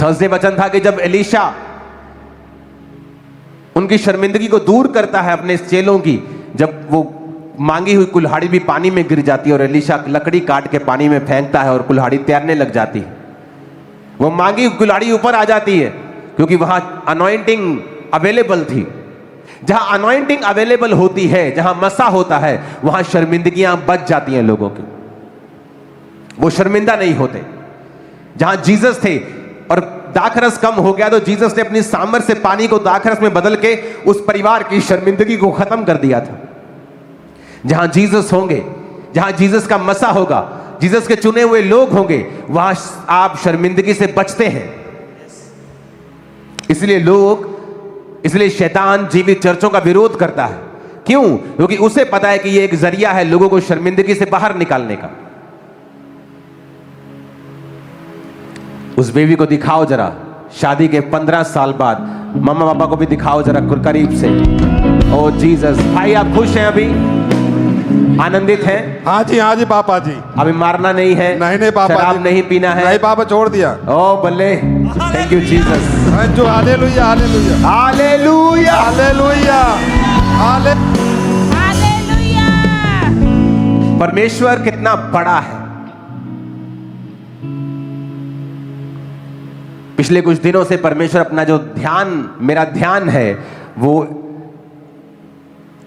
Thursday वचन था कि जब एलीशा उनकी शर्मिंदगी को दूर करता है अपने चेलों की, जब वो मांगी हुई कुल्हाड़ी भी पानी में गिर जाती है और एलीशा लकड़ी काट के पानी में फेंकता है और कुल्हाड़ी तैरने लग जाती है। वो मांगी हुई कुल्हाड़ी ऊपर आ जाती है क्योंकि वहां अनॉइंटिंग अवेलेबल थी। जहां अनॉइंटिंग अवेलेबल होती है, जहां मसा होता है, वहां शर्मिंदगियां बच जाती हैं लोगों की, वो शर्मिंदा नहीं होते। जहां जीसस थे और दाखरस कम हो गया तो जीसस ने अपनी सामर्थ से पानी को दाखरस में बदल के उस परिवार की शर्मिंदगी को खत्म कर दिया था। जहां जीसस होंगे, जहां जीसस का मसा होगा, जीसस के चुने हुए लोग होंगे, वहां आप शर्मिंदगी से बचते हैं। इसलिए शैतान जीवित चर्चों का विरोध करता है। क्यों? क्योंकि उसे पता है कि यह एक जरिया है लोगों को शर्मिंदगी से बाहर निकालने का। उस बेबी को दिखाओ जरा, शादी के 15 साल बाद मम्मा पापा को भी दिखाओ जरा करीब से। ओ जीसस। भाई आप खुश हैं, अभी आनंदित हैं? हाँ जी पापा जी। अभी मारना नहीं है? नहीं पापा, शराब नहीं पीना है? नहीं पापा, छोड़ दिया। ओ बल्ले, थैंक यू जीसस। जो hallelujah hallelujah hallelujah hallelujah hallelujah. परमेश्वर कितना बड़ा है। पिछले कुछ दिनों से परमेश्वर अपना जो मेरा ध्यान है वो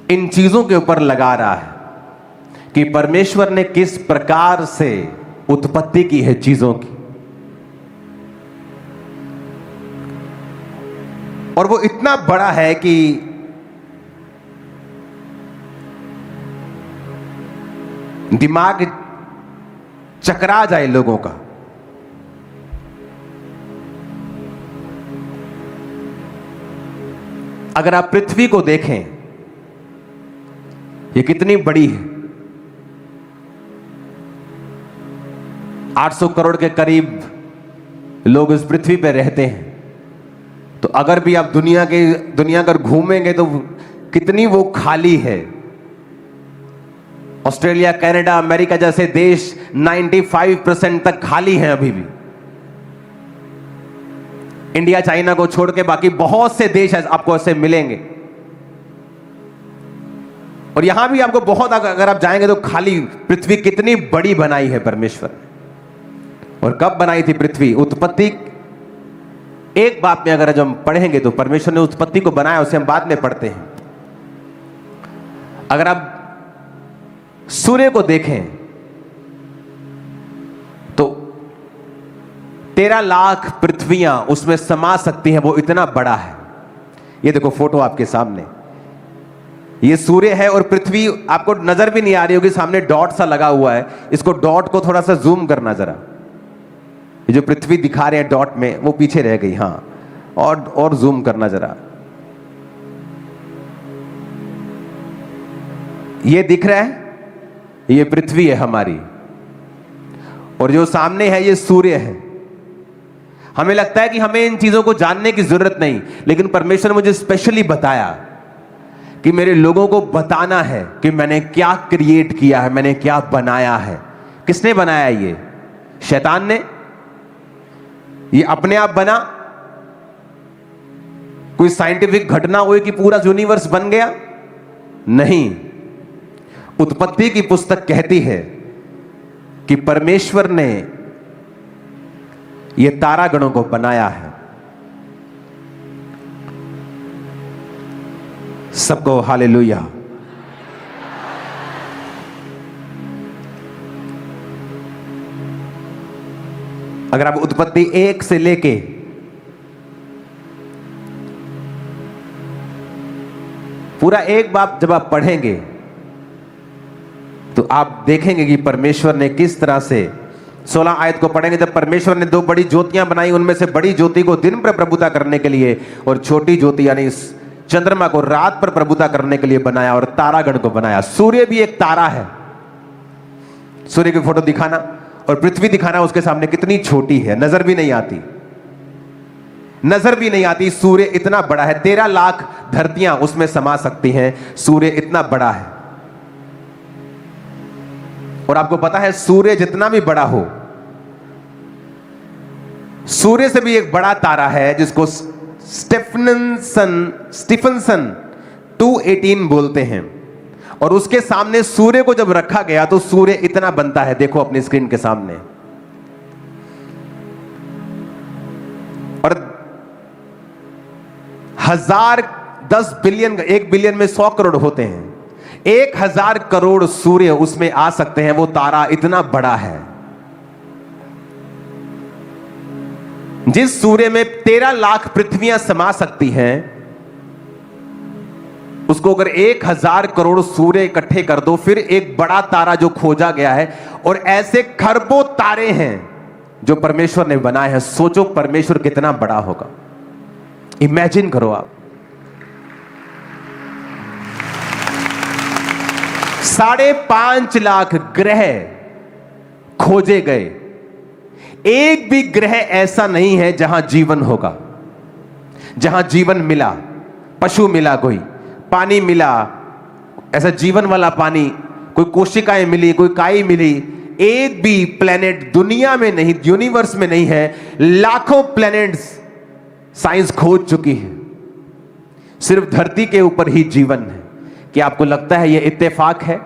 इन चीजों के ऊपर लगा रहा है कि परमेश्वर ने किस प्रकार से उत्पत्ति की है चीजों की, और वो इतना बड़ा है कि दिमाग चकरा जाए लोगों का। अगर आप पृथ्वी को देखें, ये कितनी बड़ी है। 800 करोड़ के करीब लोग इस पृथ्वी पर रहते हैं। तो अगर भी आप दुनिया अगर घूमेंगे तो कितनी वो खाली है। ऑस्ट्रेलिया, कनाडा, अमेरिका जैसे देश 95% तक खाली हैं अभी भी। इंडिया, चाइना को छोड़ के बाकी बहुत से देश आपको ऐसे मिलेंगे। और यहां भी आपको बहुत, अगर आप जाएंगे तो खाली। पृथ्वी कितनी बड़ी बनाई है परमेश्वर ने। और कब बनाई थी पृथ्वी? उत्पत्ति एक बात में अगर जब हम पढ़ेंगे तो परमेश्वर ने उत्पत्ति को बनाया, उसे हम बाद में पढ़ते हैं। अगर आप सूर्य को देखें तो 13 लाख पृथ्वियां उसमें समा सकती हैं, वो इतना बड़ा है। ये देखो फोटो आपके सामने, ये सूर्य है और पृथ्वी आपको नजर भी नहीं आ रही होगी, सामने डॉट सा लगा हुआ है। इसको डॉट को थोड़ा सा जूम करना जरा। ये जो पृथ्वी दिखा रहे हैं डॉट में, वो पीछे रह गई। हाँ, और जूम करना जरा। ये दिख रहा है, ये पृथ्वी है हमारी, और जो सामने है ये सूर्य है। हमें लगता है कि हमें इन चीजों को जानने की जरूरत नहीं, लेकिन परमेश्वर ने मुझे स्पेशली बताया कि मेरे लोगों को बताना है कि मैंने क्या क्रिएट किया है, मैंने क्या बनाया है। किसने बनाया? ये शैतान ने? ये अपने आप बना? कोई साइंटिफिक घटना हुई कि पूरा यूनिवर्स बन गया? नहीं। उत्पत्ति की पुस्तक कहती है कि परमेश्वर ने ये तारागणों को बनाया है। सबको हालेलुया। अगर आप उत्पत्ति 1 से लेके पूरा एक बार जब आप पढ़ेंगे तो आप देखेंगे कि परमेश्वर ने किस तरह से 16 आयत को पढ़ेंगे। जब परमेश्वर ने 2 बड़ी ज्योतियां बनाई, उनमें से बड़ी ज्योति को दिन पर प्रभुता करने के लिए और छोटी ज्योति यानी चंद्रमा को रात पर प्रभुता करने के लिए बनाया, और तारागण को बनाया। सूर्य भी एक तारा है। सूर्य की फोटो दिखाना और पृथ्वी दिखाना उसके सामने कितनी छोटी है, नजर भी नहीं आती, नजर भी नहीं आती। सूर्य इतना बड़ा है, 13 लाख धरतियां उसमें समा सकती हैं। सूर्य इतना बड़ा है। और आपको पता है सूर्य जितना भी बड़ा हो, सूर्य से भी एक बड़ा तारा है जिसको स्टीफनसन 218 बोलते हैं, और उसके सामने सूर्य को जब रखा गया तो सूर्य इतना बनता है, देखो अपनी स्क्रीन के सामने। और 10 बिलियन, 1 बिलियन में 100 करोड़ होते हैं, 1000 करोड़ सूर्य उसमें आ सकते हैं। वो तारा इतना बड़ा है। जिस सूर्य में 13 लाख पृथ्वियां समा सकती हैं, उसको अगर 1000 करोड़ सूर्य इकट्ठे कर दो, फिर एक बड़ा तारा जो खोजा गया है, और ऐसे खरबों तारे हैं जो परमेश्वर ने बनाए हैं। सोचो परमेश्वर कितना बड़ा होगा, इमेजिन करो आप। 5.5 लाख ग्रह खोजे गए, एक भी ग्रह ऐसा नहीं है जहां जीवन होगा, जहां जीवन मिला, पशु मिला, कोई पानी मिला, ऐसा जीवन वाला पानी, कोई कोशिकाएं मिली, कोई काई मिली। एक भी प्लेनेट दुनिया में नहीं, यूनिवर्स में नहीं है। लाखों प्लेनेट्स साइंस खोज चुकी है, सिर्फ धरती के ऊपर ही जीवन है। क्या आपको लगता है यह इत्तेफाक है?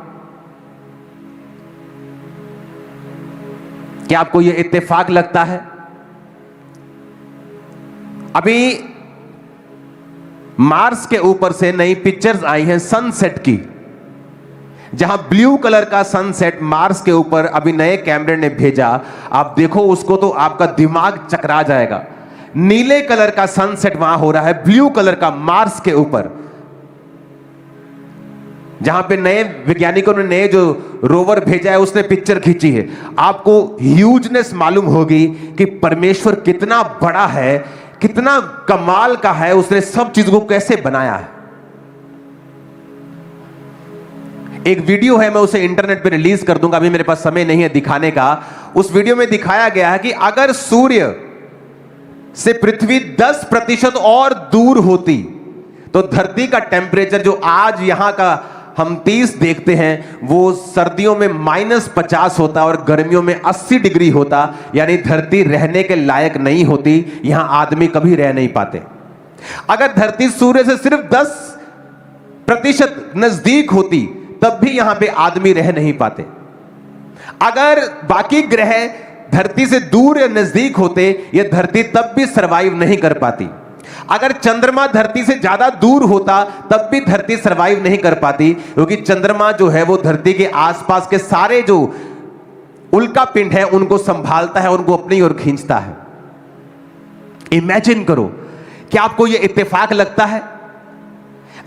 क्या आपको यह इत्तेफाक लगता है? अभी मार्स के ऊपर से नई पिक्चर्स आई हैं सनसेट की, जहां ब्लू कलर का सनसेट मार्स के ऊपर अभी नए कैमरे ने भेजा। आप देखो उसको तो आपका दिमाग चकरा जाएगा। नीले कलर का सनसेट वहां हो रहा है, ब्लू कलर का मार्स के ऊपर, जहां पे नए वैज्ञानिकों ने नए जो रोवर भेजा है उसने पिक्चर खींची है। आपको ह्यूजनेस मालूम होगी कि परमेश्वर कितना बड़ा है, कितना कमाल का है, उसने सब चीजों को कैसे बनाया है। एक वीडियो है, मैं उसे इंटरनेट पे रिलीज कर दूंगा, अभी मेरे पास समय नहीं है दिखाने का। उस वीडियो में दिखाया गया है कि अगर सूर्य से पृथ्वी 10% और दूर होती तो धरती का टेम्परेचर जो आज यहां का हम 30 देखते हैं, वो सर्दियों में -50 होता और गर्मियों में 80 डिग्री होता। यानी धरती रहने के लायक नहीं होती, यहां आदमी कभी रह नहीं पाते। अगर धरती सूर्य से सिर्फ 10% नजदीक होती तब भी यहां पे आदमी रह नहीं पाते। अगर बाकी ग्रह धरती से दूर या नजदीक होते, यह धरती तब भी सरवाइव नहीं कर पाती। अगर चंद्रमा धरती से ज्यादा दूर होता तब भी धरती सरवाइव नहीं कर पाती, क्योंकि चंद्रमा जो है वो धरती के आसपास के सारे जो उल्का पिंड है उनको संभालता है, उनको अपनी ओर खींचता है। इमेजिन करो, क्या आपको यह इत्तेफाक लगता है?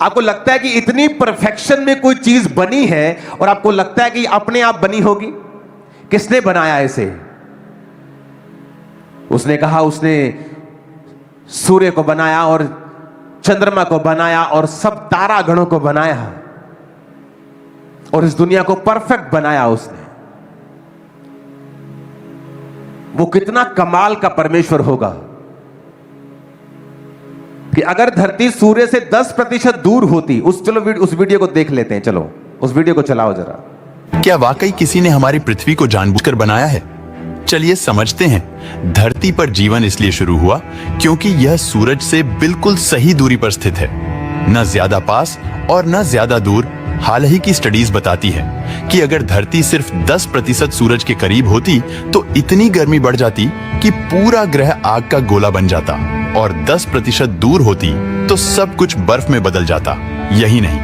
आपको लगता है कि इतनी परफेक्शन में कोई चीज बनी है और आपको लगता है कि अपने आप बनी होगी? किसने बनाया इसे? उसने कहा उसने सूर्य को बनाया और चंद्रमा को बनाया और सब तारागणों को बनाया और इस दुनिया को परफेक्ट बनाया उसने। वो कितना कमाल का परमेश्वर होगा कि अगर धरती सूर्य से 10% दूर होती। उस वीडियो को देख लेते हैं, चलो उस वीडियो को चलाओ जरा। क्या वाकई किसी ने हमारी पृथ्वी को जानबूझकर बनाया है? चलिए समझते हैं। धरती पर जीवन इसलिए शुरू हुआ क्योंकि यह सूरज से बिल्कुल सही दूरी पर स्थित है, न ज्यादा पास और न ज्यादा दूर। हाल ही की स्टडीज बताती है कि अगर धरती सिर्फ 10% सूरज के करीब होती तो इतनी गर्मी बढ़ जाती कि पूरा ग्रह आग का गोला बन जाता, और 10% दूर होती तो सब कुछ बर्फ में बदल जाता। यही नहीं,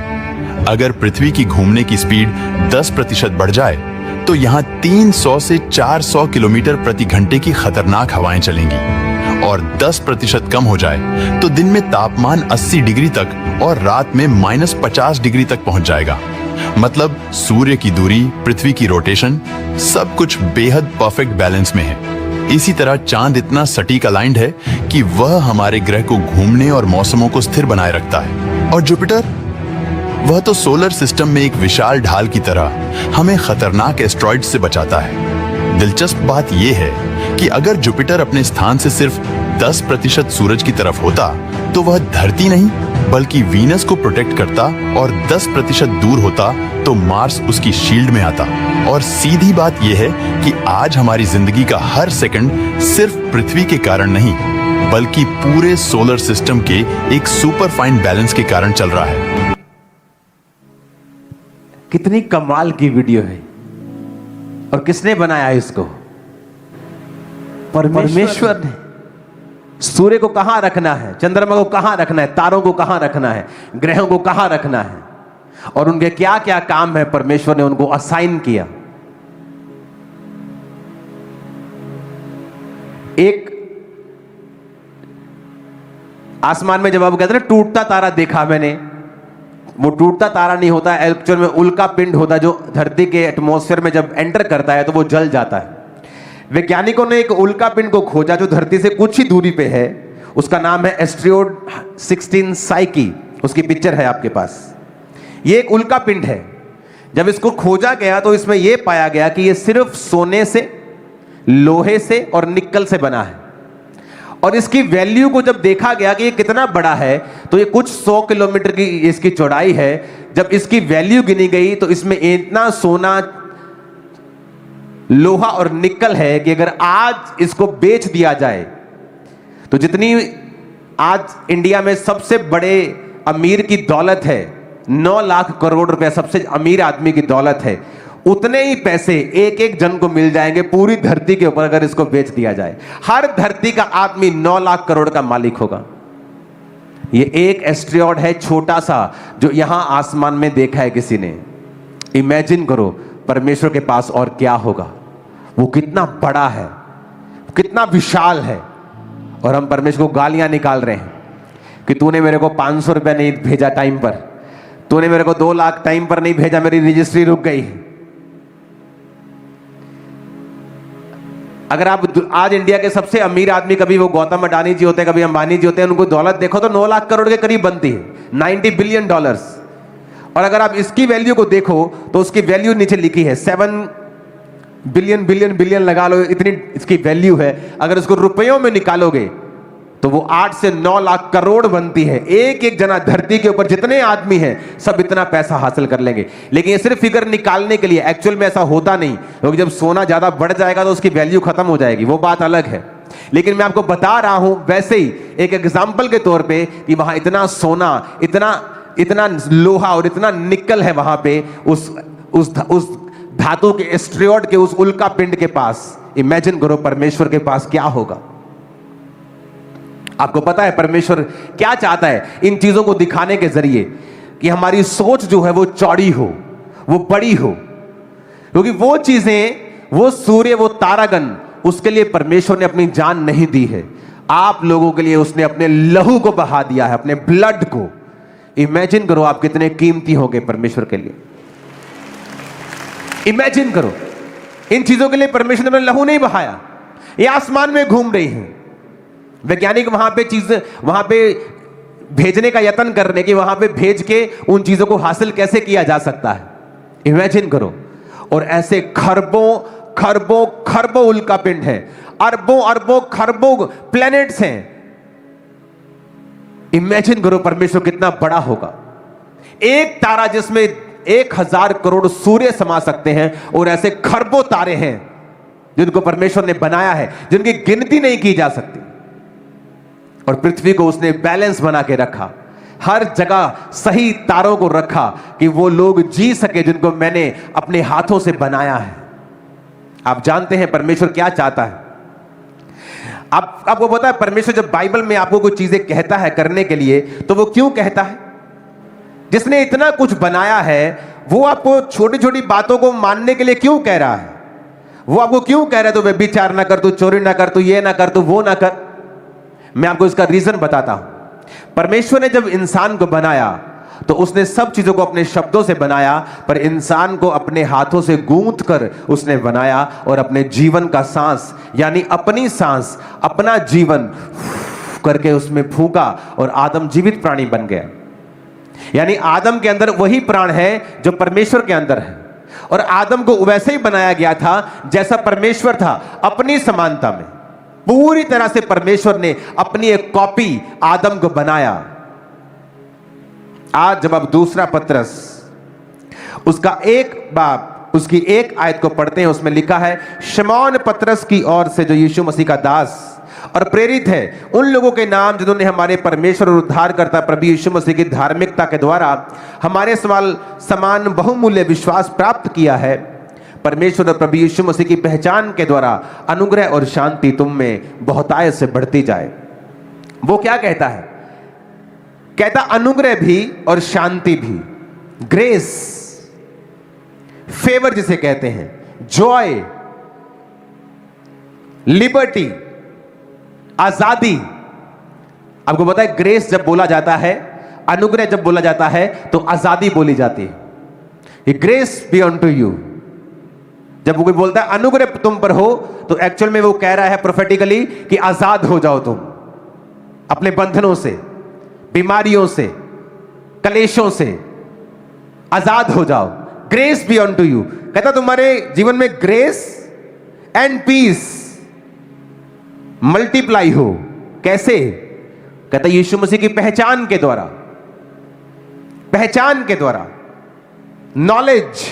अगर पृथ्वी की घूमने की स्पीड 10% बढ़ जाए तो यहाँ 300 से 400 किलोमीटर प्रति घंटे की खतरनाक हवाएं चलेंगी, और 10% कम हो जाए तो दिन में तापमान 80 डिग्री तक और रात में -50 डिग्री तक पहुंच जाएगा। मतलब सूर्य की दूरी, पृथ्वी की रोटेशन, सब कुछ बेहद परफेक्ट बैलेंस में है। इसी तरह चांद इतना सटीक अलाइंड है कि वह हमारे ग्रह को घूमने और मौसमों को स्थिर बनाए रखता है। और जुपिटर, वह तो सोलर सिस्टम में एक विशाल ढाल की तरह हमें खतरनाक एस्ट्रॉइड्स से बचाता है। दिलचस्प बात यह है कि अगर जुपिटर अपने स्थान से सिर्फ 10% सूरज की तरफ होता तो वह धरती नहीं बल्कि वीनस को प्रोटेक्ट करता और 10% दूर होता तो मार्स उसकी शील्ड में आता। और सीधी बात यह है कि आज हमारी जिंदगी का हर सेकंड सिर्फ पृथ्वी के कारण नहीं, बल्कि पूरे सोलर सिस्टम के एक सुपर फाइन बैलेंस के कारण चल रहा है। कितनी कमाल की वीडियो है। और किसने बनाया इसको? परमेश्वर ने। सूर्य को कहां रखना है, चंद्रमा को कहां रखना है, तारों को कहां रखना है, ग्रहों को कहां रखना है, और उनके क्या क्या काम है, परमेश्वर ने उनको असाइन किया। एक आसमान में जब आप कहते हैं टूटता तारा देखा मैंने, वो टूटता तारा नहीं होता, एक्चुअल में उल्का पिंड होता है जो धरती के एटमॉस्फेयर में जब एंटर करता है तो वो जल जाता है। वैज्ञानिकों ने एक उल्का पिंड को खोजा जो धरती से कुछ ही दूरी पे है, उसका नाम है एस्ट्रियोड 16 साइकी। उसकी पिक्चर है आपके पास। ये एक उल्का पिंड है। जब इसको खोजा गया तो इसमें यह पाया गया कि यह सिर्फ सोने से, लोहे से और निकल से बना है। और इसकी वैल्यू को जब देखा गया कि ये कितना बड़ा है, तो ये कुछ 100 किलोमीटर की इसकी चौड़ाई है। जब इसकी वैल्यू गिनी गई तो इसमें इतना सोना, लोहा और निकल है कि अगर आज इसको बेच दिया जाए तो जितनी आज इंडिया में सबसे बड़े अमीर की दौलत है, 9 लाख करोड़ रुपया सबसे अमीर आदमी की दौलत है, उतने ही पैसे एक एक जन को मिल जाएंगे पूरी धरती के ऊपर अगर इसको बेच दिया जाए। हर धरती का आदमी 9 लाख करोड़ का मालिक होगा। ये एक एस्ट्रियॉड है छोटा सा जो यहां आसमान में देखा है किसी ने। इमेजिन करो परमेश्वर के पास और क्या होगा। वो कितना बड़ा है, कितना विशाल है। और हम परमेश्वर को गालियां निकाल रहे हैं कि तूने मेरे को 500 रुपया नहीं भेजा टाइम पर, तूने मेरे को 2 लाख टाइम पर नहीं भेजा, मेरी रजिस्ट्री रुक गई। अगर आप आज इंडिया के सबसे अमीर आदमी, कभी वो गौतम अडानी जी होते हैं, कभी अंबानी जी होते हैं, उनको दौलत देखो तो 9 लाख करोड़ के करीब बनती है, $90 बिलियन। और अगर आप इसकी वैल्यू को देखो तो उसकी वैल्यू नीचे लिखी है 7 बिलियन लगा लो, इतनी इसकी वैल्यू है। अगर इसको रुपयों में निकालोगे तो वो 8 से 9 लाख करोड़ बनती है। एक एक जना धरती के ऊपर जितने आदमी हैं सब इतना पैसा हासिल कर लेंगे। लेकिन ये सिर्फ फिगर निकालने के लिए, एक्चुअल में ऐसा होता नहीं, क्योंकि जब सोना ज्यादा बढ़ जाएगा तो उसकी वैल्यू खत्म हो जाएगी, वो बात अलग है। लेकिन मैं आपको बता रहा हूं वैसे ही एक एग्जाम्पल के तौर पर कि वहां इतना सोना, इतना लोहा और इतना निकल है वहां पे उस धातु के एस्ट्रियॉड के उस उल्का पिंड के पास। इमेजिन करो परमेश्वर के पास क्या होगा। आपको पता है परमेश्वर क्या चाहता है इन चीजों को दिखाने के जरिए? कि हमारी सोच जो है वो चौड़ी हो, वो बड़ी हो। क्योंकि वो चीजें, वो सूर्य, वो तारागण, उसके लिए परमेश्वर ने अपनी जान नहीं दी है। आप लोगों के लिए उसने अपने लहू को बहा दिया है, अपने ब्लड को। इमेजिन करो आप कितने कीमती होंगे परमेश्वर के लिए। इमेजिन करो, इन चीजों के लिए परमेश्वर ने अपना लहू नहीं बहाया। ये आसमान में घूम रही हैं। वैज्ञानिक वहां पे भेजने का यत्न कर रहे हैं कि वहां पे भेज के उन चीजों को हासिल कैसे किया जा सकता है। इमेजिन करो। और ऐसे खरबों उल्का पिंड है, अरबों खरबों प्लैनेट्स हैं। इमेजिन करो परमेश्वर कितना बड़ा होगा। एक तारा जिसमें 1000 करोड़ सूर्य समा सकते हैं, और ऐसे खरबों तारे हैं जिनको परमेश्वर ने बनाया है, जिनकी गिनती नहीं की जा सकती। और पृथ्वी को उसने बैलेंस बना के रखा, हर जगह सही तारों को रखा कि वो लोग जी सके जिनको मैंने अपने हाथों से बनाया है। आप जानते हैं परमेश्वर क्या चाहता है? आपको पता है परमेश्वर जब बाइबल में आपको कुछ चीजें कहता है करने के लिए, तो वो क्यों कहता है? जिसने इतना कुछ बनाया है वो आपको छोटी छोटी बातों को मानने के लिए क्यों कह रहा है? वो आपको क्यों कह रहा है? तो व्यभिचार ना कर, तू चोरी ना कर, तू ये ना कर, तू वो ना कर। मैं आपको इसका रीजन बताता हूं। परमेश्वर ने जब इंसान को बनाया तो उसने सब चीजों को अपने शब्दों से बनाया, पर इंसान को अपने हाथों से गूंथ कर उसने बनाया और अपने जीवन का सांस, यानी अपनी सांस, अपना जीवन करके उसमें फूंका और आदम जीवित प्राणी बन गया। यानी आदम के अंदर वही प्राण है जो परमेश्वर के अंदर है। और आदम को वैसे ही बनाया गया था जैसा परमेश्वर था, अपनी समानता में। पूरी तरह से परमेश्वर ने अपनी एक कॉपी आदम को बनाया। आज जब आप दूसरा पत्रस उसका एक बाब उसकी एक आयत को पढ़ते हैं, उसमें लिखा है, शमौन पत्रस की ओर से जो यीशु मसीह का दास और प्रेरित है, उन लोगों के नाम जिन्होंने हमारे परमेश्वर और उद्धारकर्ता प्रभु यीशु मसीह की धार्मिकता के द्वारा हमारे समान बहुमूल्य विश्वास प्राप्त किया है। परमेश्वर और प्रभु यीशु मसीह की पहचान के द्वारा अनुग्रह और शांति तुम में बहुतायत से बढ़ती जाए। वो क्या कहता है? कहता अनुग्रह भी और शांति भी, ग्रेस, फेवर जिसे कहते हैं, जॉय, लिबर्टी, आजादी। आपको पता है ग्रेस जब बोला जाता है, अनुग्रह जब बोला जाता है तो आजादी बोली जाती है। Grace be on to you. जब वो कोई बोलता है अनुग्रह तुम पर हो, तो एक्चुअल में वो कह रहा है प्रोफेटिकली कि आजाद हो जाओ तुम अपने बंधनों से, बीमारियों से, कलेशों से आजाद हो जाओ। Grace be on to you. कहता तुम्हारे जीवन में ग्रेस एंड पीस मल्टीप्लाई हो। कैसे? कहता यीशु मसीह की पहचान के द्वारा, पहचान के द्वारा, knowledge,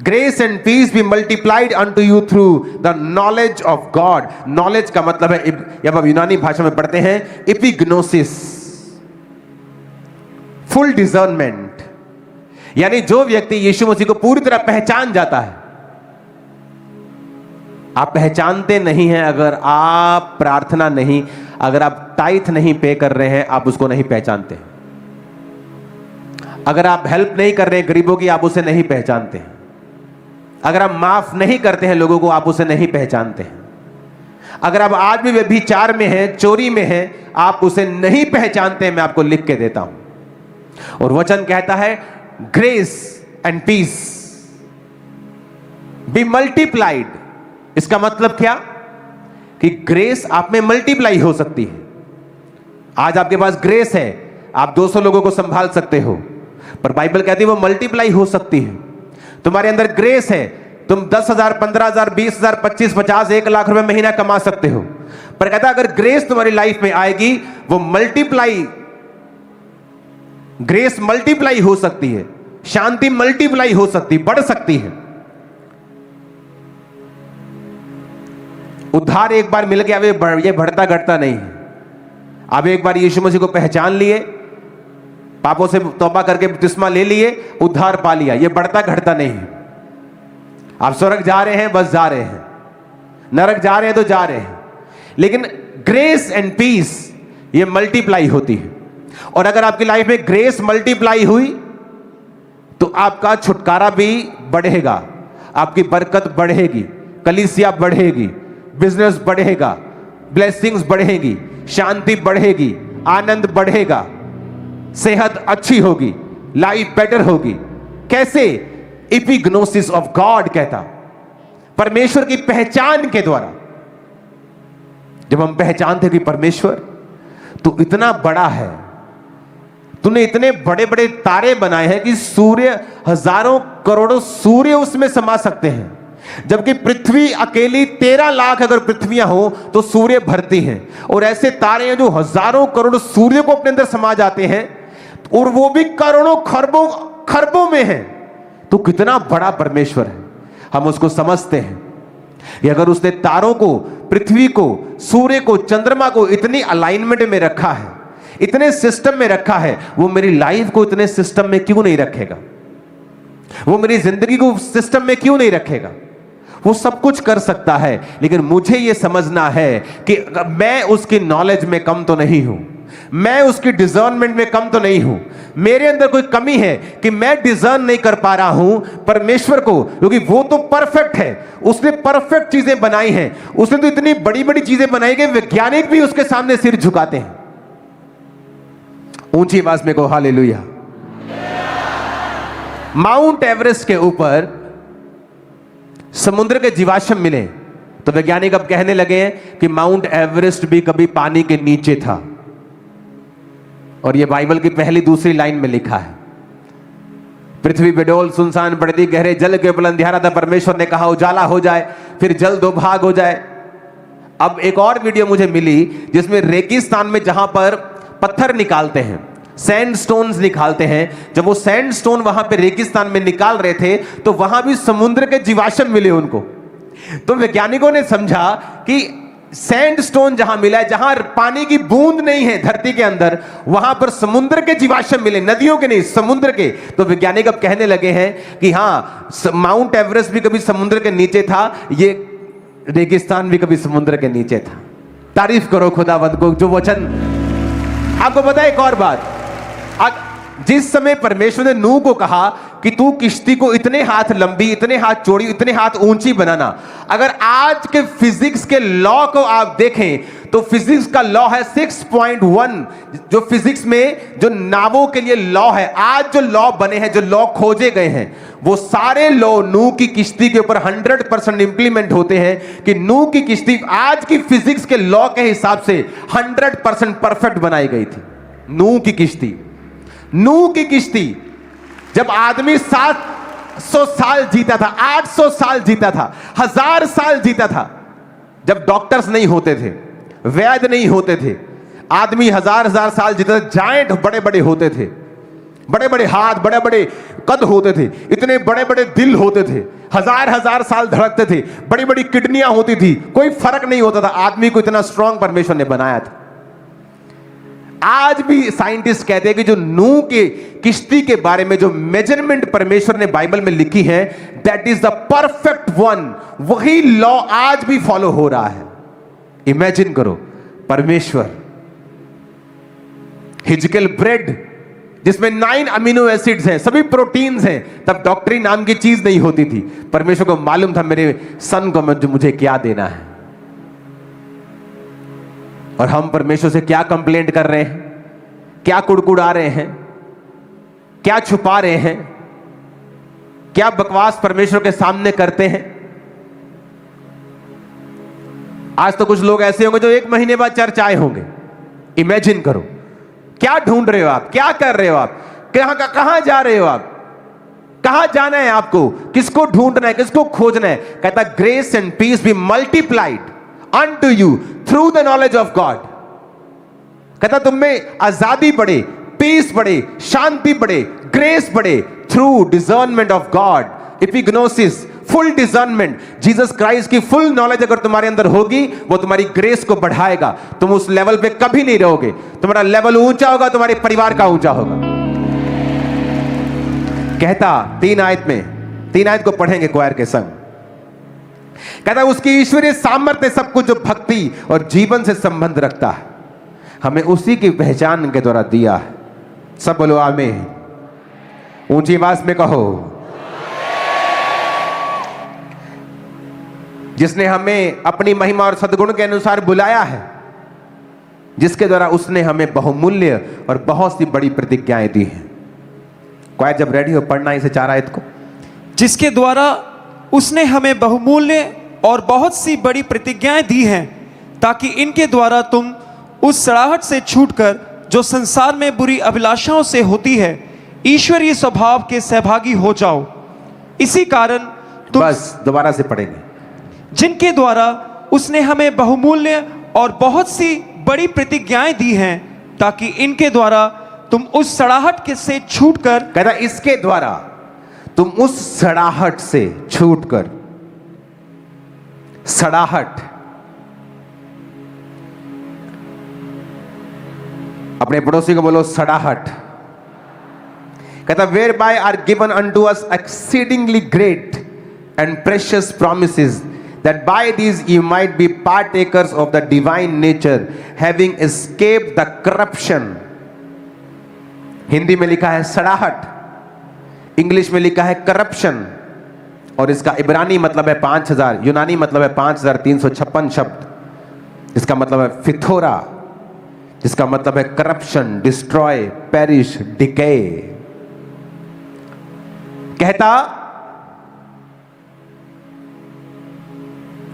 grace and peace be multiplied unto you through the knowledge of God. Knowledge का मतलब है, जब आप यूनानी भाषा में पढ़ते हैं, एपिग्नोसिस, फुल डिजर्नमेंट। यानी जो व्यक्ति यीशु मसीह को पूरी तरह पहचान जाता है। आप पहचानते नहीं हैं अगर आप प्रार्थना नहीं, अगर आप टाइथ नहीं पे कर रहे हैं, आप उसको नहीं पहचानते। अगर आप हेल्प नहीं कर रहे हैं गरीबों की, आप उसे नहीं पहचानते हैं। अगर आप माफ नहीं करते हैं लोगों को, आप उसे नहीं पहचानते हैं। अगर आप आज भी व्यभिचार में हैं, चोरी में हैं, आप उसे नहीं पहचानते हैं। मैं आपको लिख के देता हूं। और वचन कहता है grace and peace be multiplied. इसका मतलब क्या? कि ग्रेस आप में मल्टीप्लाई हो सकती है। आज आपके पास ग्रेस है, आप 200 लोगों को संभाल सकते हो, पर बाइबल कहती है वो मल्टीप्लाई हो सकती है। तुम्हारे अंदर ग्रेस है, तुम 10,000, 15,000, 20,000, 25, 50, 1 लाख रुपए महीना कमा सकते हो। पर कहता अगर ग्रेस तुम्हारी लाइफ में आएगी, वो मल्टीप्लाई, ग्रेस मल्टीप्लाई हो सकती है, शांति मल्टीप्लाई हो सकती, बढ़ सकती है। उद्धार एक बार मिल गया, ये बढ़ता घटता नहीं है। अब एक बार यीशु मसीह को पहचान लिए, पापों से तौबा करके बपतिस्मा ले लिए, उद्धार पा लिया, ये बढ़ता घटता नहीं है। आप स्वर्ग जा रहे हैं, बस जा रहे हैं, नरक जा रहे हैं तो जा रहे हैं। लेकिन ग्रेस एंड पीस ये मल्टीप्लाई होती है। और अगर आपकी लाइफ में ग्रेस मल्टीप्लाई हुई तो आपका छुटकारा भी बढ़ेगा, आपकी बरकत बढ़ेगी, कलीसिया बढ़ेगी, बिजनेस बढ़ेगा, ब्लेसिंग्स बढ़ेगी, शांति बढ़ेगी, आनंद बढ़ेगा, सेहत अच्छी होगी, लाइफ बेटर होगी। कैसे? एपिग्नोसिस ऑफ गॉड कहता, परमेश्वर की पहचान के द्वारा। जब हम पहचानते कि परमेश्वर तू इतना बड़ा है, तूने इतने बड़े बड़े तारे बनाए हैं कि सूर्य, हजारों करोड़ों सूर्य उसमें समा सकते हैं, जबकि पृथ्वी अकेली 13 लाख अगर पृथ्वियां हो तो सूर्य भरती हैं। और ऐसे तारे हैं जो हजारों करोड़ सूर्य को अपने अंदर समा जाते हैं, और वो भी करोड़ों खरबों खरबों में है। तो कितना बड़ा परमेश्वर है, हम उसको समझते हैं कि अगर उसने तारों को, पृथ्वी को, सूर्य को, चंद्रमा को इतनी अलाइनमेंट में रखा है, इतने सिस्टम में रखा है, वो मेरी लाइफ को इतने सिस्टम में क्यों नहीं रखेगा? वो मेरी जिंदगी को सिस्टम में क्यों नहीं रखेगा? वो सब कुछ कर सकता है, लेकिन मुझे ये समझना है कि मैं उसकी नॉलेज में कम तो नहीं हूं, मैं उसकी डिजर्नमेंट में कम तो नहीं हूं। मेरे अंदर कोई कमी है कि मैं डिजर्न नहीं कर पा रहा हूं परमेश्वर को, क्योंकि वो तो परफेक्ट है, उसने परफेक्ट चीजें बनाई हैं, उसने तो इतनी बड़ी बड़ी चीजें बनाई कि वैज्ञानिक भी उसके सामने सिर झुकाते हैं। ऊंची आवाज में कहो हालेलुया। माउंट एवरेस्ट के ऊपर समुद्र के जीवाश्म मिले तो वैज्ञानिक अब कहने लगे हैं कि माउंट एवरेस्ट भी कभी पानी के नीचे था। और यह बाइबल की पहली दूसरी लाइन में लिखा है, पृथ्वी बेडोल सुनसान पड़ती, गहरे जल के ऊपर अंधियारा था, परमेश्वर ने कहा उजाला हो जाए, फिर जल 2 भाग हो जाए। अब एक और वीडियो मुझे मिली जिसमें रेगिस्तान में जहां पर पत्थर निकालते हैं सैंडस्टोन्स निकालते हैं। जब वो सैंडस्टोन वहां पे रेगिस्तान में निकाल रहे थे तो वहां भी समुद्र के जीवाश्म मिले उनको। तो वैज्ञानिकों ने समझा कि सैंडस्टोन जहां मिला है, जहां पानी की बूंद नहीं है धरती के अंदर, वहां पर समुद्र के जीवाश्म मिले, नदियों के नहीं, समुद्र के। तो वैज्ञानिक अब कहने लगे हैं कि हां, माउंट एवरेस्ट भी कभी समुद्र के नीचे था, ये रेगिस्तान भी कभी समुद्र के नीचे था। तारीफ करो खुदावंद को जो वचन। आपको पता है एक और बात, जिस समय परमेश्वर ने नूह को कहा कि तू किश्ती को इतने हाथ लंबी, इतने हाथ चौड़ी, इतने हाथ ऊंची बनाना, अगर आज के फिजिक्स के लॉ को आप देखें तो फिजिक्स का लॉ है 6.1, जो फिजिक्स में जो नावों के लिए लॉ है, आज जो लॉ बने हैं, जो लॉ खोजे गए हैं, वो सारे लॉ नूह की किश्ती के ऊपर 100% इंप्लीमेंट होते हैं कि नूह की किश्ती आज की फिजिक्स के लॉ के हिसाब से 100% परफेक्ट बनाई गई थी। नूह की किश्ती, नूह की किश्ती, जब आदमी 700 साल जीता था, 800 साल जीता था, 1000 साल जीता था, जब डॉक्टर्स नहीं होते थे, वैद्य नहीं होते थे, आदमी 1000 साल जीता था, जायंट बड़े बड़े होते थे, बड़े बड़े हाथ, बड़े बड़े कद होते थे, इतने बड़े बड़े दिल होते थे, 1000 साल धड़कते थे, बड़ी बड़ी किडनियां होती थी, कोई फर्क नहीं होता था। आदमी को इतना स्ट्रांग परमेश्वर ने बनाया था। आज भी साइंटिस्ट कहते हैं कि जो नूह के किश्ती के बारे में जो मेजरमेंट परमेश्वर ने बाइबल में लिखी है, that is the perfect one, वही लॉ आज भी फॉलो हो रहा है। इमेजिन करो, परमेश्वर हिजकेल ब्रेड जिसमें 9 अमीनो एसिड्स हैं, सभी प्रोटीन्स हैं, तब डॉक्टरी नाम की चीज नहीं होती थी। परमेश्वर को मालूम था मेरे सन को मुझे क्या देना है। और हम परमेश्वर से क्या कंप्लेंट कर रहे हैं, क्या कुड़कुड़ा रहे हैं, क्या छुपा रहे हैं, क्या बकवास परमेश्वर के सामने करते हैं। आज तो कुछ लोग ऐसे होंगे जो 1 महीने बाद चर्च आए होंगे। इमेजिन करो, क्या ढूंढ रहे हो आप, क्या कर रहे हो आप, कहां जा रहे हो आप, कहां जाना है आपको, किसको ढूंढना है, किसको खोजना है। कहता grace and peace be multiplied unto you through the knowledge of God। कहता तुम में आजादी बढ़े, पीस बढ़े, शांति बढ़े, ग्रेस बढ़े through discernment of God, epignosis, full discernment. Jesus Christ की फुल नॉलेज अगर तुम्हारे अंदर होगी, वो तुम्हारी ग्रेस को बढ़ाएगा। तुम उस लेवल पे कभी नहीं रहोगे, तुम्हारा लेवल ऊंचा होगा, तुम्हारे परिवार का ऊंचा होगा। कहता 3 आयत को पढ़ेंगे क्वायर के संग। कहता उसकी ईश्वरीय सामर्थ्य सब कुछ जो भक्ति और जीवन से संबंध रखता है, हमें उसी की पहचान के द्वारा दिया है। सब बोलो आमीन, ऊंची आवाज में कहो। जिसने हमें अपनी महिमा और सद्गुण के अनुसार बुलाया है, जिसके द्वारा उसने हमें बहुमूल्य और बहुत सी बड़ी प्रतिज्ञाएं दी हैं। क्वायर जब रेडी हो पढ़ना इसे 4 आयत को। जिसके द्वारा उसने हमें बहुमूल्य और बहुत सी बड़ी प्रतिज्ञाएं दी हैं, ताकि इनके द्वारा तुम उस सड़ाहट से छूटकर जो संसार में बुरी अभिलाषाओं से होती है, ईश्वरीय स्वभाव के सहभागी हो जाओ। इसी कारण तुम, बस दोबारा से पढ़ेंगे। जिनके द्वारा उसने हमें बहुमूल्य और बहुत सी बड़ी प्रतिज्ञाएं दी हैं, ताकि इनके द्वारा तुम उस सड़ाहट के से छूटकर, कहता इसके द्वारा तुम उस सड़ाहट से छूटकर, सड़ाहट, अपने पड़ोसी को बोलो सड़ाहट। कहता whereby are given unto us exceedingly great and precious promises, that by these you might be partakers of the divine nature, having escaped the corruption। Hindi में लिखा है सड़ाहट, इंग्लिश में लिखा है करप्शन, और इसका इब्रानी मतलब है 5000, यूनानी मतलब है 5356 शब्द। इसका मतलब है फिथोरा, जिसका मतलब है करप्शन, डिस्ट्रॉय, पेरिश, डिके। कहता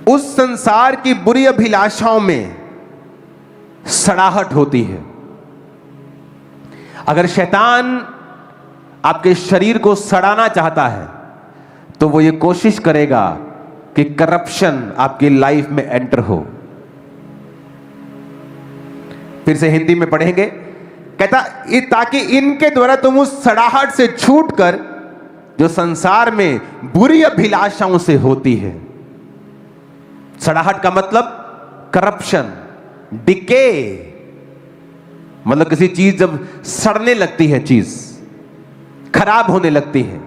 उस संसार की बुरी अभिलाषाओं में सड़ाहट होती है। अगर शैतान आपके शरीर को सड़ाना चाहता है तो वो ये कोशिश करेगा कि करप्शन आपकी लाइफ में एंटर हो। फिर से हिंदी में पढ़ेंगे। कहता ताकि इनके द्वारा तुम उस सड़ाहट से छूटकर जो संसार में बुरी अभिलाषाओं से होती है। सड़ाहट का मतलब करप्शन, डिके, मतलब किसी चीज जब सड़ने लगती है, चीज खराब होने लगती है।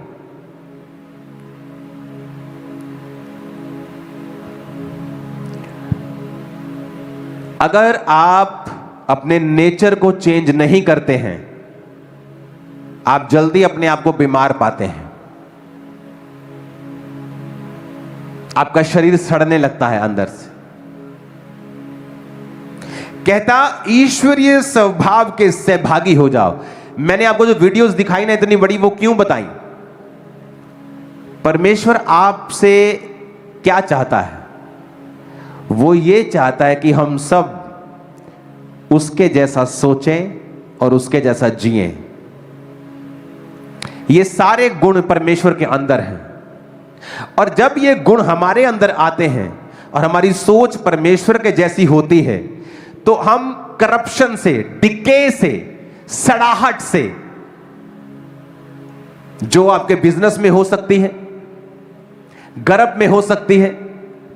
अगर आप अपने नेचर को चेंज नहीं करते हैं, आप जल्दी अपने आप को बीमार पाते हैं, आपका शरीर सड़ने लगता है अंदर से। कहता ईश्वरीय स्वभाव के सहभागी हो जाओ। मैंने आपको जो वीडियोस दिखाई ना इतनी बड़ी, वो क्यों बताई? परमेश्वर आपसे क्या चाहता है? वो ये चाहता है कि हम सब उसके जैसा सोचें और उसके जैसा जिएं। ये सारे गुण परमेश्वर के अंदर हैं, और जब ये गुण हमारे अंदर आते हैं और हमारी सोच परमेश्वर के जैसी होती है, तो हम करप्शन से, डिके से, सड़ाहट से, जो आपके बिजनेस में हो सकती है, गर्भ में हो सकती है,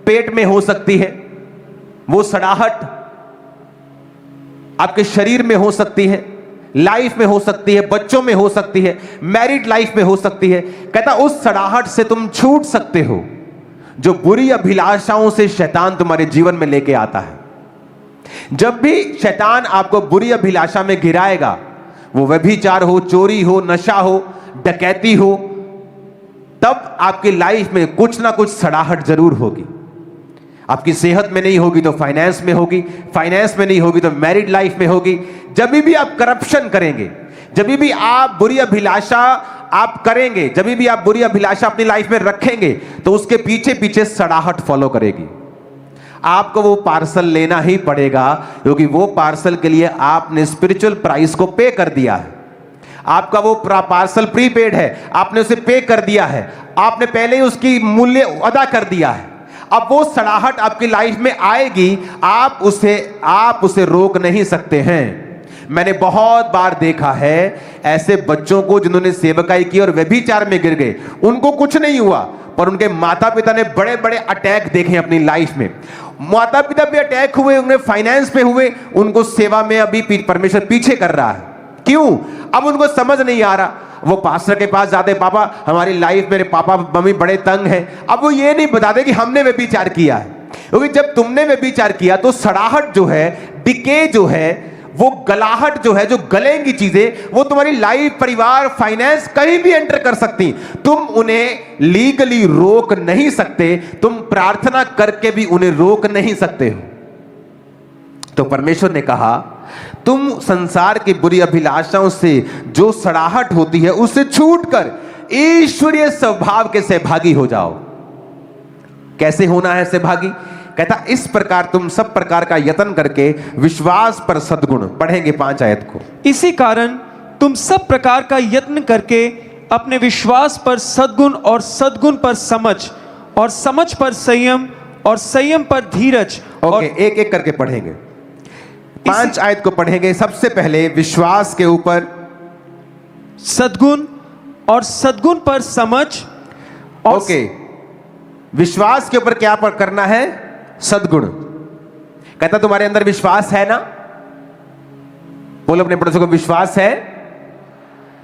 पेट में हो सकती है, वो सड़ाहट आपके शरीर में हो सकती है, लाइफ में हो सकती है, बच्चों में हो सकती है, मैरिड लाइफ में हो सकती है। कहता उस सड़ाहट से तुम छूट सकते हो जो बुरी अभिलाषाओं से शैतान तुम्हारे जीवन में लेके आता है। जब भी शैतान आपको बुरी अभिलाषा में गिराएगा, वो व्यभिचार हो, चोरी हो, नशा हो, डकैती हो, तब आपकी लाइफ में कुछ ना कुछ सड़ाहट जरूर होगी। आपकी सेहत में नहीं होगी तो फाइनेंस में होगी, फाइनेंस में नहीं होगी तो मैरिड लाइफ में होगी। जब भी आप करप्शन करेंगे, जब भी आप बुरी अभिलाषा आप करेंगे, जब भी आप बुरी अभिलाषा अपनी लाइफ में रखेंगे, तो उसके पीछे पीछे सड़ाहट फॉलो करेगी। आपको वो पार्सल लेना ही पड़ेगा, क्योंकि वो पार्सल के लिए आपने स्पिरिचुअल प्राइस को पे कर दिया है। आपका वो पार्सल प्रीपेड है, आपने उसे पे कर दिया है, आपने पहले ही उसकी मूल्य अदा कर दिया है। अब वो सड़ाहट आपकी लाइफ में आएगी, आप उसे रोक नहीं सकते हैं। मैंने बहुत बार देखा है ऐसे बच्चों को जिन्होंने सेवकाई की और व्यभिचार में गिर गए, उनको कुछ नहीं हुआ, पर उनके माता पिता ने बड़े बड़े अटैक देखे अपनी लाइफ में। माता पिता पे अटैक हुए, उन्हें फाइनेंस पे हुए, उनको सेवा में अभी परमेश्वर पीछे कर रहा है। क्यों? अब उनको समझ नहीं आ रहा। वो पास्टर के पास जाते, पापा हमारी लाइफ, मेरे पापा मम्मी बड़े तंग हैं। अब वो ये नहीं बताते कि हमने व्यभिचार किया है, क्योंकि जब तुमने व्यभिचार किया तो सड़ाहट जो है, डिके जो है, वो गलाहट जो है, जो गलेंगी चीजें, वो तुम्हारी लाइफ, परिवार, फाइनेंस कहीं भी एंटर कर सकती। तुम उन्हें लीगली रोक नहीं सकते, तुम प्रार्थना करके भी उन्हें रोक नहीं सकते हो। तो परमेश्वर ने कहा तुम संसार की बुरी अभिलाषाओं से जो सड़ाहट होती है उससे छूटकर ईश्वरीय स्वभाव के सहभागी हो जाओ। कैसे होना है सहभागी? कहता इस प्रकार तुम सब प्रकार का यत्न करके विश्वास पर सद्गुण, पढ़ेंगे 5 आयत को। इसी कारण तुम सब प्रकार का यत्न करके अपने विश्वास पर सद्गुण, और सद्गुण पर समझ, और समझ पर संयम, और संयम पर धीरज। ओके, एक एक करके पढ़ेंगे। 5 आयत को पढ़ेंगे। सबसे पहले विश्वास के ऊपर सद्गुण, और सद्गुण पर समझ। ओके, विश्वास के ऊपर क्या पर करना है? सद्गुण। कहता तुम्हारे अंदर विश्वास है ना? बोलो अपने पड़ोसी को, विश्वास है।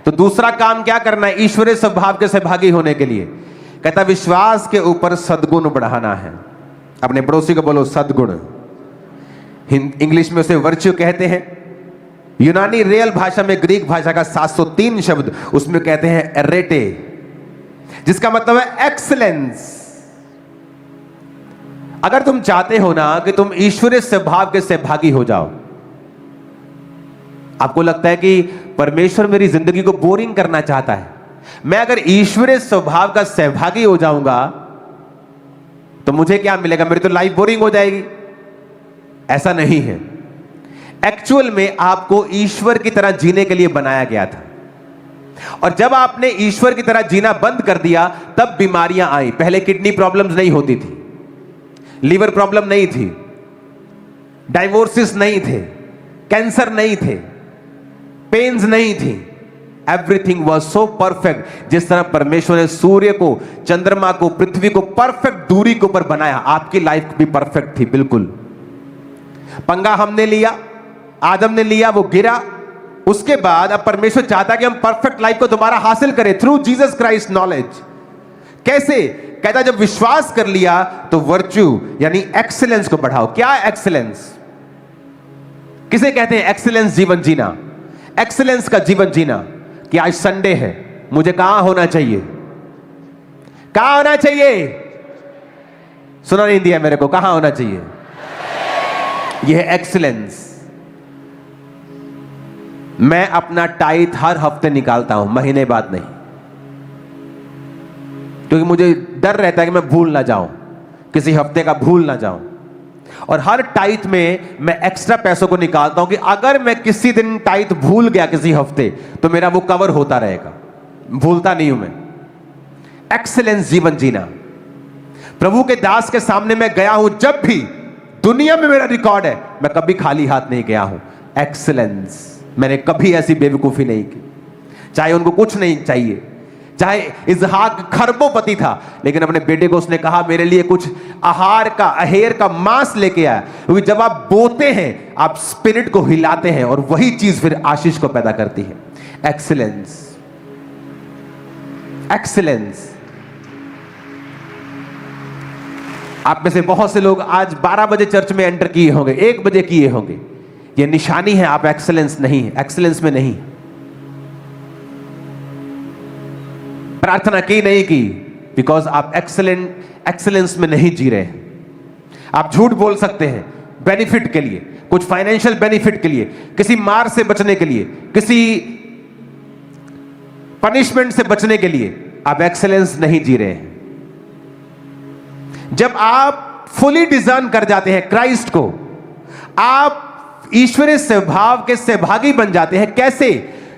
तो दूसरा काम क्या करना है ईश्वरीय स्वभाव के सहभागी होने के लिए? कहता विश्वास के ऊपर सद्गुण बढ़ाना है। अपने पड़ोसी को बोलो सद्गुण। इंग्लिश में उसे वर्च्यू कहते हैं। यूनानी रियल भाषा में, ग्रीक भाषा का 703 शब्द, उसमें कहते हैं एरेटे, जिसका मतलब है एक्सीलेंस। अगर तुम चाहते हो ना कि तुम ईश्वरीय स्वभाव के सहभागी हो जाओ, आपको लगता है कि परमेश्वर मेरी जिंदगी को बोरिंग करना चाहता है, मैं अगर ईश्वरीय स्वभाव का सहभागी हो जाऊंगा तो मुझे क्या मिलेगा? मेरी तो लाइफ बोरिंग हो जाएगी। ऐसा नहीं है। एक्चुअल में आपको ईश्वर की तरह जीने के लिए बनाया गया था, और जब आपने ईश्वर की तरह जीना बंद कर दिया तब बीमारियां आई। पहले किडनी प्रॉब्लम्स नहीं होती थी, लीवर प्रॉब्लम नहीं थी, डाइवोर्सेस नहीं थे, कैंसर नहीं थे, पेन्स नहीं थी, एवरीथिंग वॉज सो परफेक्ट। जिस तरह परमेश्वर ने सूर्य को, चंद्रमा को, पृथ्वी को परफेक्ट दूरी के ऊपर बनाया, आपकी लाइफ भी परफेक्ट थी बिल्कुल। पंगा हमने लिया, आदम ने लिया, वो गिरा। उसके बाद अब परमेश्वर चाहता है कि हम परफेक्ट लाइफ को दोबारा हासिल करें थ्रू जीसस क्राइस्ट नॉलेज। कैसे? कहता जब विश्वास कर लिया तो वर्च्यू यानी एक्सीलेंस को बढ़ाओ। क्या एक्सीलेंस? किसे कहते हैं एक्सीलेंस जीवन जीना? एक्सीलेंस का जीवन जीना कि आज संडे है, मुझे कहां होना चाहिए? कहां होना चाहिए? सुना नहीं दिया मेरे को, कहां होना चाहिए? यह है एक्सीलेंस। मैं अपना टाइट हर हफ्ते निकालता हूं, महीने बाद नहीं, क्योंकि मुझे डर रहता है कि मैं भूल ना जाऊं, किसी हफ्ते का भूल ना जाऊं। और हर टाइट में मैं एक्स्ट्रा पैसों को निकालता हूं कि अगर मैं किसी दिन टाइट भूल गया किसी हफ्ते, तो मेरा वो कवर होता रहेगा, भूलता नहीं हूं मैं। एक्सीलेंस जीवन जीना। प्रभु के दास के सामने मैं गया हूं, जब भी दुनिया में मेरा रिकॉर्ड है, मैं कभी खाली हाथ नहीं गया हूं। एक्सीलेंस। मैंने कभी ऐसी बेवकूफी नहीं की। चाहे उनको कुछ नहीं चाहिए, चाहे इसहाक खरबोपति था, लेकिन अपने बेटे को उसने कहा मेरे लिए कुछ आहार का, अहेर का मांस लेके आया, क्योंकि जब आप बोते हैं आप स्पिरिट को हिलाते हैं और वही चीज फिर आशीष को पैदा करती है। एक्सीलेंस। एक्सीलेंस। आप में से बहुत से लोग आज 12 बजे चर्च में एंटर किए होंगे, 1 बजे किए होंगे। यह निशानी है आप एक्सीलेंस नहीं, एक्सीलेंस में नहीं। प्रार्थना की नहीं की, बिकॉज आप एक्सीलेंस में नहीं जी रहे हैं। आप झूठ बोल सकते हैं बेनिफिट के लिए, कुछ फाइनेंशियल बेनिफिट के लिए, किसी मार से बचने के लिए, किसी पनिशमेंट से बचने के लिए। आप एक्सीलेंस नहीं जी रहे हैं। जब आप फुली डिजाइन कर जाते हैं क्राइस्ट को, आप ईश्वरीय स्वभाव के सहभागी बन जाते हैं। कैसे?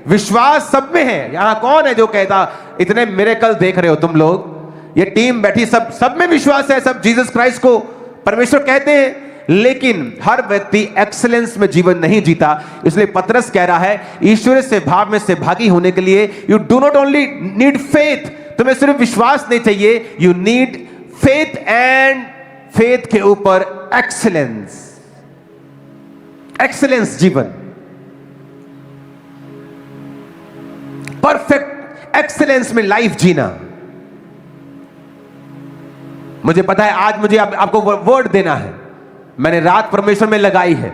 विश्वास सब में है। यहां कौन है जो कहता इतने मिरेकल देख रहे हो तुम लोग, ये टीम बैठी, सब में विश्वास है, सब जीसस क्राइस्ट को परमेश्वर कहते हैं, लेकिन हर व्यक्ति एक्सीलेंस में जीवन नहीं जीता। इसलिए पतरस कह रहा है ईश्वरीय स्वभाव में सहभागी होने के लिए you do not only need faith, तुम्हें सिर्फ विश्वास नहीं चाहिए, you need faith and faith के ऊपर एक्सीलेंस। एक्सीलेंस जीवन, परफेक्ट एक्सीलेंस में लाइफ जीना। मुझे पता है आज मुझे आपको वर्ड देना है, मैंने रात परमेश्वर में लगाई है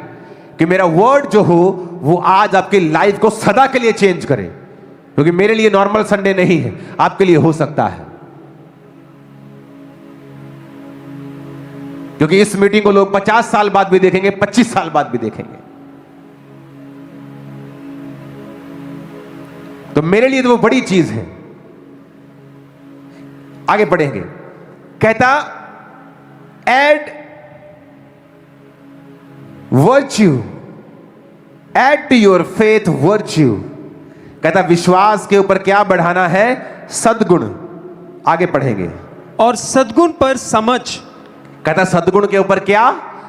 कि मेरा वर्ड जो हो वो आज आपकी लाइफ को सदा के लिए चेंज करे, क्योंकि मेरे लिए नॉर्मल संडे नहीं है, आपके लिए हो सकता है। क्योंकि इस मीटिंग को लोग 50 साल बाद भी देखेंगे, 25 साल बाद भी देखेंगे। तो मेरे लिए तो वो बड़ी चीज है। आगे बढ़ेंगे। कहता add virtue, add to your faith virtue. कहता विश्वास के ऊपर क्या बढ़ाना है? सद्गुण। आगे पढ़ेंगे। और सद्गुण पर समझ। कहता सद्गुण के ऊपर क्या?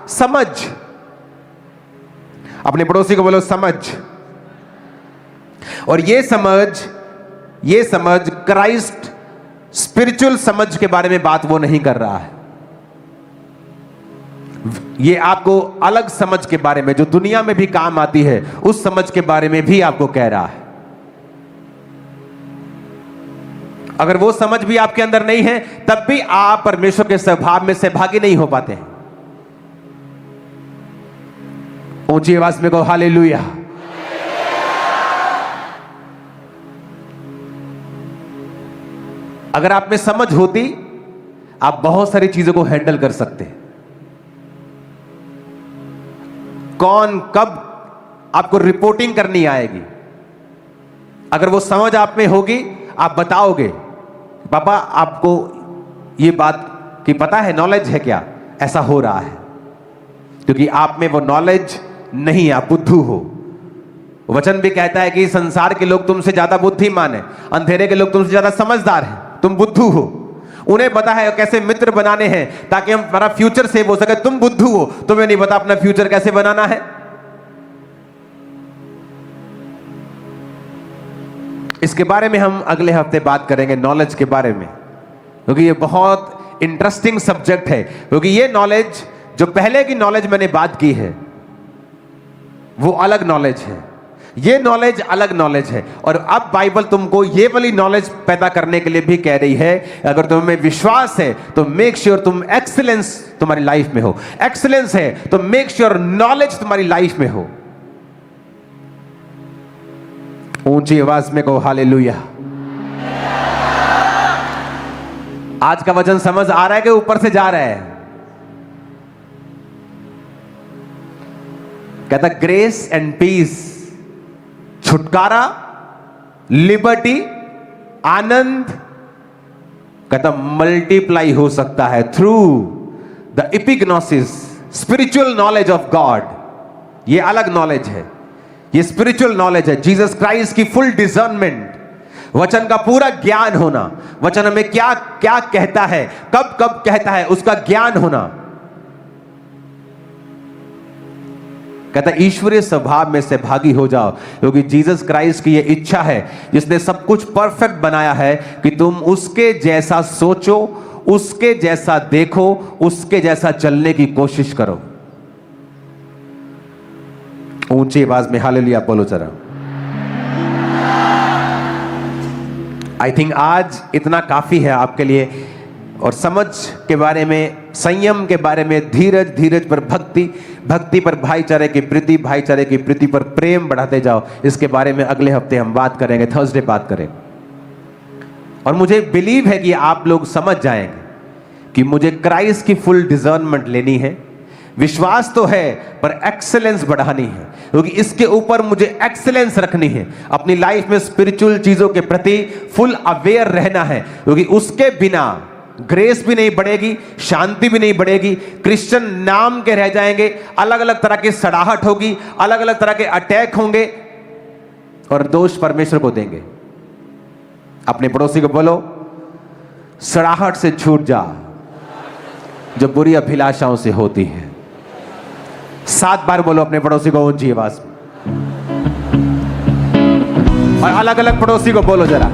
समझ। अपने पड़ोसी को बोलो समझ। और ये समझ क्राइस्ट स्पिरिचुअल समझ के बारे में बात वो नहीं कर रहा है। ये आपको अलग समझ के बारे में जो दुनिया में भी काम आती है, उस समझ के बारे में भी आपको कह रहा है। अगर वो समझ भी आपके अंदर नहीं है, तब भी आप परमेश्वर के स्वभाव में सहभागी नहीं हो पाते हैं। ऊंची आवाज में कहो हालेलुया। अगर आप में समझ होती, आप बहुत सारी चीजों को हैंडल कर सकते हैं। कौन कब आपको रिपोर्टिंग करनी आएगी, अगर वो समझ आप में होगी, आप बताओगे पापा आपको ये बात की पता है, नॉलेज है क्या, ऐसा हो रहा है। क्योंकि आप में वो नॉलेज नहीं, आप बुद्धू हो। वचन भी कहता है कि संसार के लोग तुमसे ज्यादा बुद्धिमान है, अंधेरे के लोग तुमसे ज्यादा समझदार हैं, तुम बुद्धू हो। उन्हें पता है कैसे मित्र बनाने हैं ताकि हमारा फ्यूचर सेव हो सके। तुम बुद्धू हो, तुम्हें नहीं पता अपना फ्यूचर कैसे बनाना है। इसके बारे में हम अगले हफ्ते बात करेंगे, नॉलेज के बारे में, क्योंकि ये बहुत इंटरेस्टिंग सब्जेक्ट है। क्योंकि ये नॉलेज, जो पहले की नॉलेज मैंने बात की है, वो अलग नॉलेज है, ये नॉलेज अलग नॉलेज है। और अब बाइबल तुमको ये वाली नॉलेज पैदा करने के लिए भी कह रही है, अगर तुम्हें विश्वास है तो मेक श्योर तुम एक्सीलेंस तुम्हारी लाइफ में हो, एक्सीलेंस है तो मेक श्योर नॉलेज तुम्हारी लाइफ में हो। ऊंची आवाज में कहो हालेलुया। आज का वचन समझ आ रहा है कि ऊपर से जा रहा है? कहता ग्रेस एंड पीस, छुटकारा, लिबर्टी, आनंद, कहता मल्टीप्लाई हो सकता है through the epignosis, spiritual knowledge of God. ये अलग नॉलेज है, ये स्पिरिचुअल नॉलेज है। जीसस क्राइस्ट की फुल डिजर्नमेंट, वचन का पूरा ज्ञान होना, वचन हमें क्या क्या कहता है, कब कब कहता है, उसका ज्ञान होना। कहता ईश्वरीय स्वभाव में से भागी हो जाओ, क्योंकि जीसस क्राइस्ट की यह इच्छा है, जिसने सब कुछ परफेक्ट बनाया है, कि तुम उसके जैसा सोचो, उसके जैसा देखो, उसके जैसा चलने की कोशिश करो। ऊंची आवाज में हालेलुया बोलो जरा। आई थिंक आज इतना काफी है आपके लिए, और समझ के बारे में, संयम के बारे में, धीरज, धीरज पर भक्ति, भक्ति पर भाईचारे की प्रीति, भाईचारे की प्रीति पर प्रेम बढ़ाते जाओ। इसके बारे में अगले हफ्ते हम बात करेंगे, थर्सडे बात करेंगे। और मुझे बिलीव है कि आप लोग समझ जाएंगे कि मुझे क्राइस्ट की फुल डिजर्नमेंट लेनी है। विश्वास तो है, पर एक्सेलेंस बढ़ानी है, क्योंकि इसके ऊपर मुझे एक्सेलेंस रखनी है। अपनी लाइफ में स्पिरिचुअल चीजों के प्रति फुल अवेयर रहना है, क्योंकि उसके बिना ग्रेस भी नहीं बढ़ेगी, शांति भी नहीं बढ़ेगी। क्रिश्चियन नाम के रह जाएंगे, अलग अलग तरह की सड़ाहट होगी, अलग अलग तरह के अटैक होंगे, और दोष परमेश्वर को देंगे। अपने पड़ोसी को बोलो सड़ाहट से छूट जा जो बुरी अभिलाषाओं से होती है। 7 बार बोलो अपने पड़ोसी को ऊंची आवाज में, और अलग अलग पड़ोसी को बोलो जरा,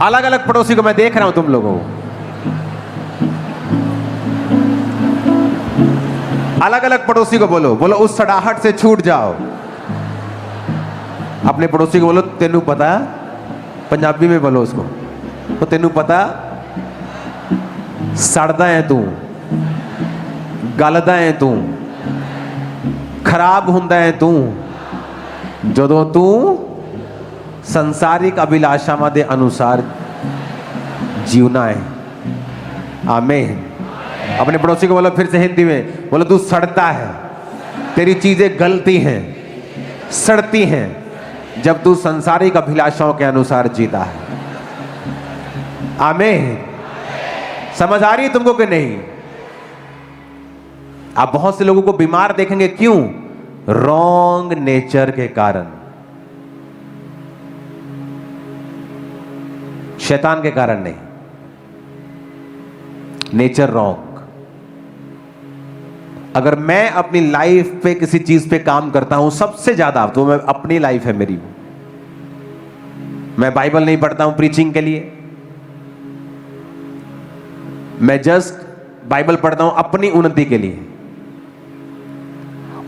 अलग अलग पड़ोसी को मैं देख रहा हूं तुम लोगों को, अलग अलग पड़ोसी को बोलो, बोलो उस सड़ाहट से छूट जाओ। अपने पड़ोसी को बोलो तेनू पता, पंजाबी में बोलो उसको, तो तेनू पता सड़दा है तू, गलदा है तू, खराब हुंदा है तू, जदों तू संसारिक अभिलाषावां दे अनुसार जीवना है। आमीन। अपने पड़ोसी को बोलो फिर से हिंदी में, बोलो तू सड़ता है, तेरी चीजें गलती हैं, सड़ती हैं, जब तू संसारिक अभिलाषाओं के अनुसार जीता है। आमीन। समझ आ रही है तुमको कि नहीं? आप बहुत से लोगों को बीमार देखेंगे, क्यों? रॉन्ग नेचर के कारण, शैतान के कारण नहीं, नेचर रॉन्ग। अगर मैं अपनी लाइफ पे किसी चीज पे काम करता हूं सबसे ज्यादा, तो मैं अपनी लाइफ है मेरी, मैं बाइबल नहीं पढ़ता हूं प्रीचिंग के लिए, मैं जस्ट बाइबल पढ़ता हूं अपनी उन्नति के लिए।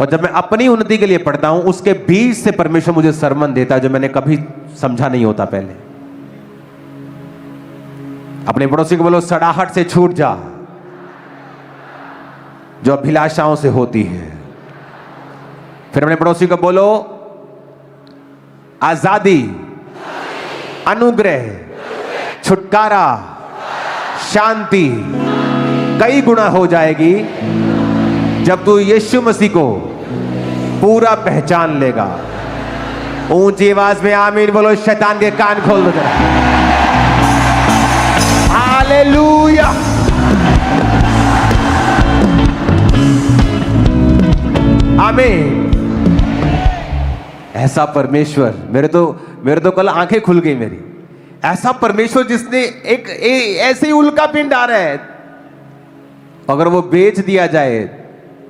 और जब मैं अपनी उन्नति के लिए पढ़ता हूं, उसके बीच से परमेश्वर मुझे सरमन देता है जो मैंने कभी समझा नहीं होता पहले। अपने पड़ोसी को बोलो सड़ाहट से छूट जा जो अभिलाषाओं से होती है। फिर अपने पड़ोसी को बोलो आजादी, अनुग्रह, छुटकारा, शांति कई गुना हो जाएगी जब तू यीशु मसीह को पूरा पहचान लेगा। ऊंची आवाज में आमीन बोलो, शैतान के कान खोल दो जरा। हालेलुया। आमीन। ऐसा परमेश्वर, मेरे तो कल आंखें खुल गई मेरी। ऐसा परमेश्वर जिसने एक ऐसे ही उल्का पिंड आ रहा है, अगर वो बेच दिया जाए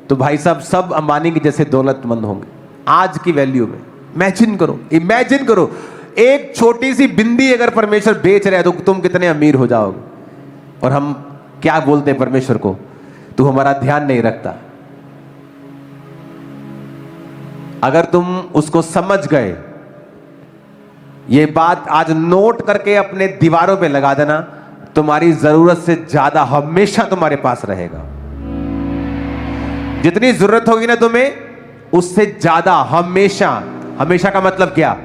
तो भाई साहब सब अंबानी के जैसे दौलतमंद होंगे। आज की वैल्यू में। इमेजिन करो, इमेजिन करो, एक छोटी सी बिंदी अगर परमेश्वर बेच रहा है तो तुम कितने अमीर हो जाओगे। और हम क्या बोलते हैं परमेश्वर को, तू हमारा ध्यान नहीं रखता। अगर तुम उसको समझ गए, ये बात आज नोट करके अपने दीवारों पे लगा देना, तुम्हारी जरूरत से ज्यादा हमेशा तुम्हारे पास रहेगा। जितनी जरूरत होगी ना तुम्हें, उससे ज्यादा हमेशा। हमेशा का मतलब क्या?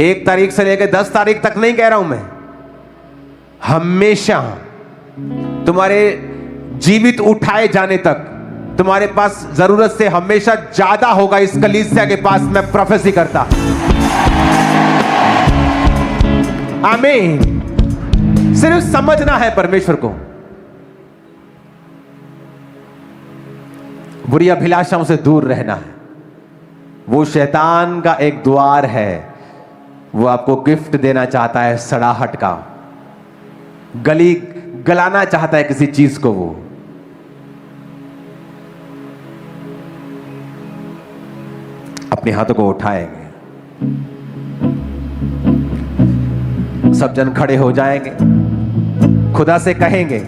1 तारीख से लेकर 10 तारीख तक नहीं कह रहा हूं मैं, हमेशा तुम्हारे जीवित उठाए जाने तक तुम्हारे पास जरूरत से हमेशा ज्यादा होगा। इस कलीसिया के पास मैं प्रोफेसी करता। आमीन। सिर्फ समझना है परमेश्वर को। बुरी अभिलाषाओं से दूर रहना है। वो शैतान का एक द्वार है, वो आपको गिफ्ट देना चाहता है सड़ाहट का, गलाना चाहता है किसी चीज को। वो अपने हाथों को उठाएंगे, सब जन खड़े हो जाएंगे, खुदा से कहेंगे,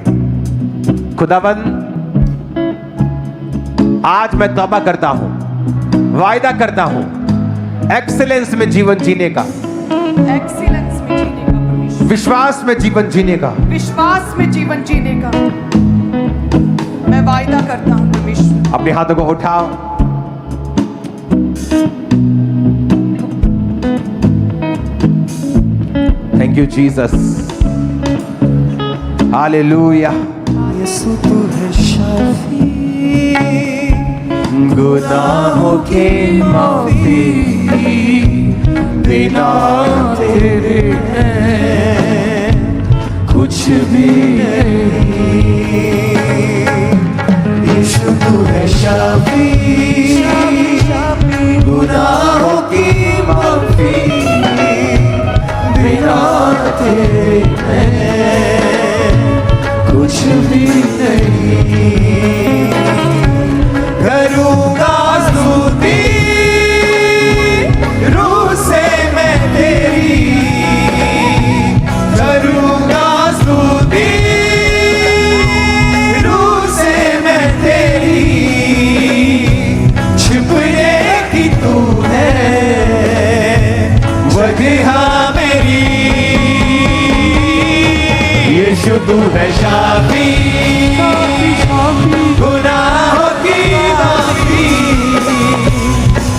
खुदाबंद आज मैं तौबा करता हूं, वायदा करता हूं एक्सीलेंस में जीवन जीने का, एक्सीलेंस में जीने का परमेश्वर, विश्वास में जीवन जीने का, विश्वास में जीवन जीने का मैं वायदा करता हूं परमेश्वर। अपने हाथों को उठाओ। Thank you Jesus, hallelujah. यीशु तू है शाफी, गुनाहों की माफी बिना तेरे है कुछ भी नहीं। यीशु तू है शाफी, गुनाहों की माफी बिना तेरे है कुछ भी नहीं। करूंगा स्तुति रूह से मैं तेरी, करूंगा स्तुति रूह से मैं तेरी, छिपने की तू है वजह मेरी। यीशु तू है शाफी, गुनाहों की माफी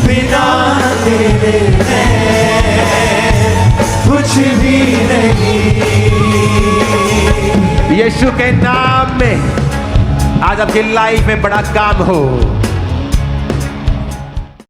बिना तेरे है कुछ भी नहीं। यीशु के नाम में आज आपकी लाइफ में बड़ा काम हो।